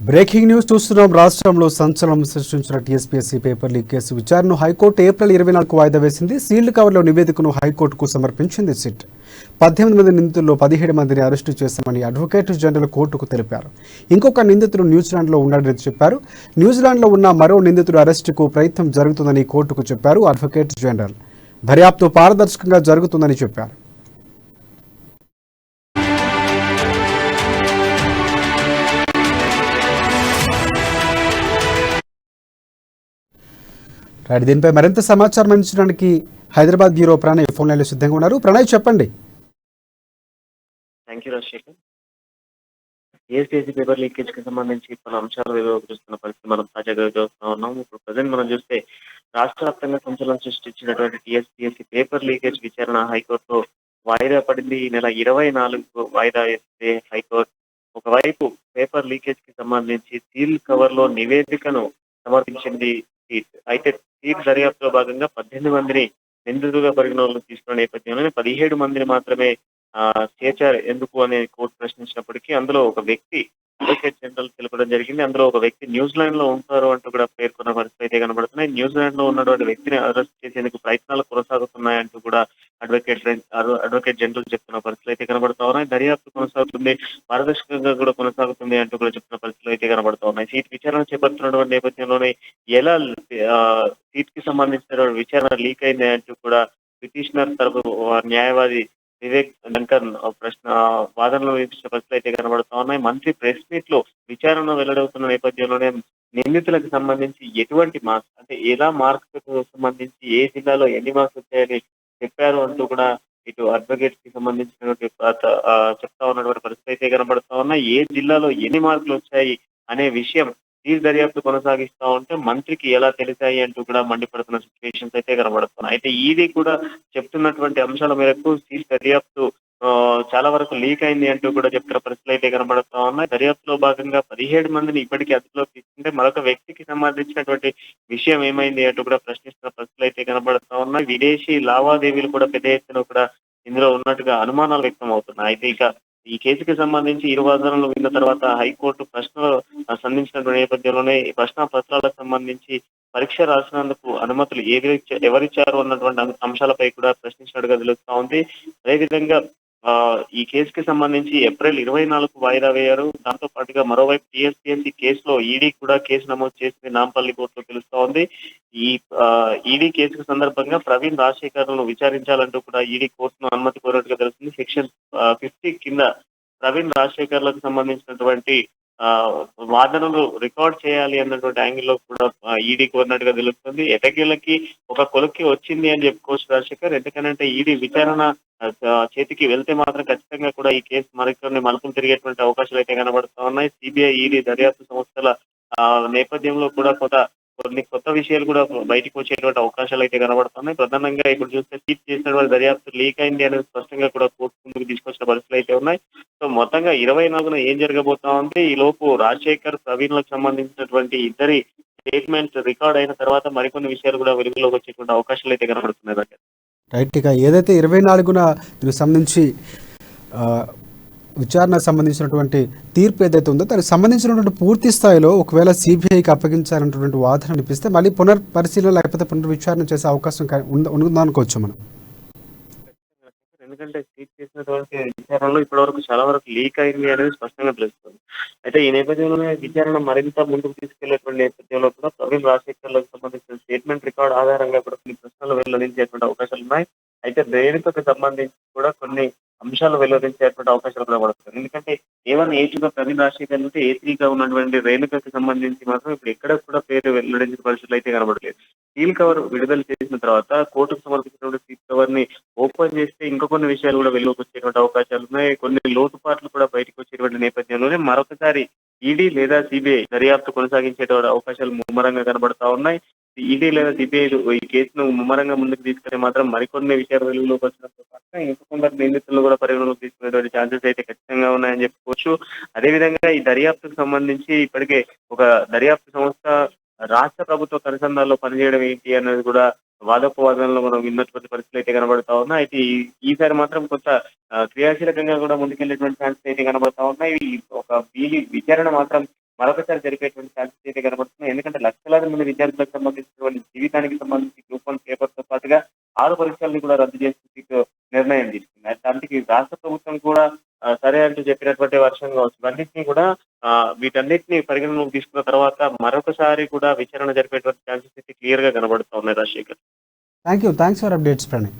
Breaking news చూస్తున్నాం. రాష్ట్రంలో సంచలనం సృష్టించిన టీఎస్పీఎస్సీ పేపర్ లీక్ కేసు విచారణను హైకోర్టు ఏప్రిల్ 24కు వాయిదా వేసింది. సీల్డ్ కవర్లో నివేదికను హైకోర్టుకు సమర్పించింది సిట్. 18 మంది నిందితుల్లో 17 మందిని అరెస్టు చేశామని అడ్వకేట్ జనరల్ కోర్టుకు తెలిపారు. ఇంకొక నిందితుడు న్యూజిలాండ్లో ఉన్నాడని చెప్పారు. న్యూజిలాండ్లో ఉన్న మరో నిందితుడు అరెస్టుకు ప్రయత్నం జరుగుతుందని కోర్టుకు చెప్పారు అడ్వకేట్ జనరల్. దర్యాప్తు పారదర్శకంగా జరుగుతుందని చెప్పారు. దీనిపై మరింత సమాచారం అందించడానికి హైదరాబాద్ బ్యూరో ప్రణయ్ ఫోన్ లైన్లో సిద్ధంగా ఉన్నారు. ప్రణయ్, చెప్పండి. Thank you Rajasekhar. TSPSC paper leakage కి సంబంధించి పలు అంశాలు చూస్తున్న పరిస్థితి మనం తాజాగా చూస్తూ ఉన్నాం. ఇప్పుడు ప్రజెంట్ మనం చూస్తే రాష్ట్ర వ్యాప్తంగా సంచలనం సృష్టించినటువంటి టీఎస్పీఎస్సీ పేపర్ లీకేజ్ విచారణ హైకోర్టులో వాయిదా పడింది. ఈ నెల 24కు వాయిదా వేస్తే హైకోర్టు ఒకవైపు పేపర్ లీకేజ్ కి సంబంధించి సీల్ కవర్ లో నివేదికను సమర్పించింది సీట్. అయితే సీట్ దర్యాప్తులో భాగంగా 18 మందిని నిందితులుగా పరిగణలోకి తీసుకున్న నేపథ్యంలోనే 17 మందిని మాత్రమే చేర్చారు ఎందుకు అని కోర్టు ప్రశ్నించినప్పటికీ అందులో ఒక వ్యక్తి అడ్వకేట్ జనరల్ తెలపడం జరిగింది. అందులో ఒక వ్యక్తి న్యూజిలాండ్ లో ఉంటారు అంటూ కూడా పేర్కొన్న పరిస్థితి అయితే కనబడుతున్నాయి. న్యూజిలాండ్ లో ఉన్నటువంటి వ్యక్తిని అరెస్ట్ చేసేందుకు ప్రయత్నాలు కొనసాగుతున్నాయంటూ కూడా అడ్వకేట్ జనరల్ చెప్తున్న పరిస్థితులు అయితే కనబడతా ఉన్నాయి. దర్యాప్తు కొనసాగుతుంది, పారదర్శకంగా కూడా కొనసాగుతుంది అంటూ కూడా చెప్తున్న పరిస్థితులు అయితే కనబడతా ఉన్నాయి. సీట్ విచారణ చేపడుతున్నటువంటి నేపథ్యంలోనే ఎలా సీట్ కి సంబంధించిన విచారణ లీక్ అయింది అంటూ కూడా పిటిషనర్ తరపు న్యాయవాది వివేక్ డంకన్ వాదనలు వినిపించిన పరిస్థితులు అయితే కనబడుతా ఉన్నాయి. మంత్రి ప్రెస్ మీట్ లో విచారణ వెల్లడవుతున్న నేపథ్యంలోనే నిందితులకు సంబంధించి ఎటువంటి మార్క్స్ అంటే ఎలా మార్క్స్ సంబంధించి ఏ జిల్లాలో ఎన్ని మార్క్స్ వచ్చాయని చెప్పారు అంటూ కూడా ఇటు అడ్వకేట్ కి సంబంధించినటువంటి చెప్తా ఉన్నటువంటి పరిస్థితి అయితే కనబడుతా ఉన్నాయి. ఏ జిల్లాలో ఎన్ని మార్కులు వచ్చాయి అనే విషయం సీల్ దర్యాప్తు కొనసాగిస్తా ఉంటే మంత్రికి ఎలా తెలిసాయి అంటూ కూడా మండిపడుతున్న సిచ్యువేషన్స్ అయితే కనబడుతున్నాయి. అయితే ఈడీ కూడా చెప్తున్నటువంటి అంశాల మేరకు సీల్ దర్యాప్తు చాలా వరకు లీక్ అయింది అంటూ కూడా చెప్తున్న పరిస్థితులు అయితే కనబడుతా ఉన్నాయి. దర్యాప్తులో భాగంగా 17 మందిని ఇప్పటికీ అదుపులోకి తీసుకుంటే మరొక వ్యక్తికి సంబంధించినటువంటి విషయం ఏమైంది అంటూ కూడా ప్రశ్నిస్తున్న పరిస్థితులు అయితే కనబడుతా ఉన్నాయి. విదేశీ లావాదేవీలు కూడా పెద్ద ఎత్తున కూడా ఇందులో ఉన్నట్టుగా అనుమానాలు వ్యక్తం అవుతున్నాయి. అయితే ఇక ఈ కేసుకి సంబంధించి ఇరు వాదనలు విన్న తర్వాత హైకోర్టు ప్రశ్నలు సంధించినటువంటి నేపథ్యంలోనే ఈ ప్రశ్న పత్రాలకు సంబంధించి పరీక్ష రాసినందుకు అనుమతులు ఎవరిచ్చారు అన్నటువంటి అంశాలపై కూడా ప్రశ్నించినట్టుగా తెలుస్తా ఉంది. అదేవిధంగా ఈ కేసుకి సంబంధించి ఏప్రిల్ 24కు వాయిదా వేయారు. దాంతో పాటుగా మరోవైపు టీఎస్పీఎస్సీ కేసులో ఈడీ కూడా కేసు నమోదు చేసింది నాంపల్లి కోర్టులో తెలుస్తా ఉంది. ఈ ఈడీ కేసు సందర్భంగా ప్రవీణ్ రాజశేఖర్ను విచారించాలంటూ కూడా ఈడీ కోర్టును అనుమతి కోరినట్టుగా తెలుస్తుంది. సెక్షన్ 50 కింద ప్రవీణ్ రాజశేఖర్లకు సంబంధించినటువంటి వాదనలు రికార్డ్ చేయాలి అన్నటువంటి యాంగిల్లో కూడా ఈడీ కోరినట్టుగా తెలుస్తుంది. ఎటకేలకి ఒక కొలిక్కి వచ్చింది అని చెప్పుకోవచ్చు రాజశేఖర్. ఎందుకనంటే ఈడీ విచారణ చేతికి వెళ్తే మాత్రం ఖచ్చితంగా కూడా ఈ కేసు మరికొన్ని మలుపులు తిరిగేటువంటి అవకాశాలు అయితే కనబడుతూ ఉన్నాయి. సిబిఐ ఈడీ దర్యాప్తు సంస్థల నేపథ్యంలో కూడా కొన్ని కొత్త విషయాలు కూడా బయటకు వచ్చేటువంటి అవకాశాలు అయితే కనబడుతున్నాయి. ప్రధానంగా ఇప్పుడు చూస్తే సీట్ చేసినటువంటి దర్యాప్తు లీక్ అయింది అనేది స్పష్టంగా కూడా కోర్టు ముందుకు తీసుకొచ్చిన పరిస్థితులు అయితే ఉన్నాయి. సో మొత్తంగా 24న ఏం జరగబోతా ఉంది, ఈ లోపు రాజశేఖర్ ప్రవీణ్లకు సంబంధించినటువంటి ఇద్దరి స్టేట్మెంట్స్ రికార్డ్ అయిన తర్వాత మరికొన్ని విషయాలు కూడా వెలుగులోకి వచ్చేటువంటి అవకాశాలు అయితే కనబడుతున్నాయి. రైట్గా ఏదైతే 24న దీనికి సంబంధించి విచారణకు సంబంధించినటువంటి తీర్పు ఏదైతే ఉందో దానికి సంబంధించినటువంటి పూర్తి స్థాయిలో ఒకవేళ సిబిఐకి అప్పగించాలన్నటువంటి వాదన అనిపిస్తే మళ్ళీ పునర్పరిశీలన లేకపోతే పునర్విచారణ చేసే అవకాశం ఉందనుకోవచ్చు మనం. ఎందుకంటే సీట్ చేసినటువంటి విచారణలో ఇప్పటి వరకు చాలా వరకు లీక్ అయింది అనేది స్పష్టంగా తెలుస్తుంది. అయితే ఈ నేపథ్యంలోనే విచారణ మరింత ముందుకు తీసుకెళ్లేటువంటి నేపథ్యంలో కూడా ప్రవీణ్ రాజశేఖర్లకు సంబంధించిన స్టేట్మెంట్ రికార్డ్ ఆధారంగా కూడా కొన్ని ప్రశ్నలు వెల్లడించేటువంటి అవకాశాలు ఉన్నాయి. అయితే రేణుకకు సంబంధించి కూడా కొన్ని అంశాలు వెల్లడించేటువంటి అవకాశాలు కూడా పడుతుంది. ఎందుకంటే A1 A2గా ప్రవీణ్ రాజశేఖర్ నుండి A3గా ఉన్నటువంటి రేణుకకు సంబంధించి మాత్రం ఇప్పుడు ఎక్కడ కూడా పేరు వెల్లడించిన పరిస్థితులు అయితే కనబడలేదు. సీల్ కవర్ విడుదల చేసిన తర్వాత కోర్టుకు సమర్పించినటువంటి సీల్ కవర్ ని ఓపెన్ చేస్తే ఇంకా కొన్ని విషయాలు కూడా వెలుగుకు వచ్చేటువంటి అవకాశాలు ఉన్నాయి. కొన్ని లోటుపాట్లు కూడా బయటకు వచ్చేటువంటి నేపథ్యంలోనే మరొకసారి ఈడీ లేదా సిబిఐ దర్యాప్తు కొనసాగించేటువంటి అవకాశాలు ముమ్మరంగా కనబడతా ఉన్నాయి. ఈడీ లేదా సిబిఐ ఈ కేసును ముమ్మరంగా ముందుకు తీసుకుని మాత్రం మరికొన్ని విషయాలు వెలుగులోకి వచ్చినప్పుడు పక్కన ఇంకా కొందరు నిందితులను కూడా పరిగణలోకి తీసుకునేటువంటి ఛాన్సెస్ అయితే ఖచ్చితంగా ఉన్నాయని చెప్పుకోవచ్చు. అదేవిధంగా ఈ దర్యాప్తుకు సంబంధించి ఇప్పటికే ఒక దర్యాప్తు సంస్థ రాష్ట్ర ప్రభుత్వ కనుసంధాల్లో పనిచేయడం ఏంటి అనేది కూడా వాదోపవాదనలో మనం విన్నటువంటి పరిస్థితులు అయితే కనబడతా ఉన్నాయి. అయితే ఈసారి మాత్రం కొంత క్రియాశీలకంగా కూడా ముందుకెళ్లేటువంటి ఛాన్సెస్ అయితే కనబడతా ఉన్నాయి. ఒక విచారణ మాత్రం మరొకసారి జరిపేటువంటి ఛాన్సెస్ అయితే కనబడుతున్నాయి. ఎందుకంటే లక్షలాది మంది విద్యార్థులకు సంబంధించినటువంటి జీవితానికి సంబంధించి గ్రూప్ 1 పేపర్‌తో పాటుగా 6 పరీక్షల్ని కూడా రద్దు చేస్తూ సిట్ నిర్ణయం తీసుకుంది. దానికి రాష్ట్ర ప్రభుత్వం కూడా సరే అంటూ చెప్పినటువంటి వర్షం కావచ్చు. ఇవన్నిటిని కూడా వీటన్నిటిని పరిగణలోకి తీసుకున్న తర్వాత మరొకసారి కూడా విచారణ జరిపేటువంటి ఛాన్సెస్ అయితే క్లియర్‌గా కనబడుతా ఉన్నాయి Rajasekhar. Thanks for updates Pranay.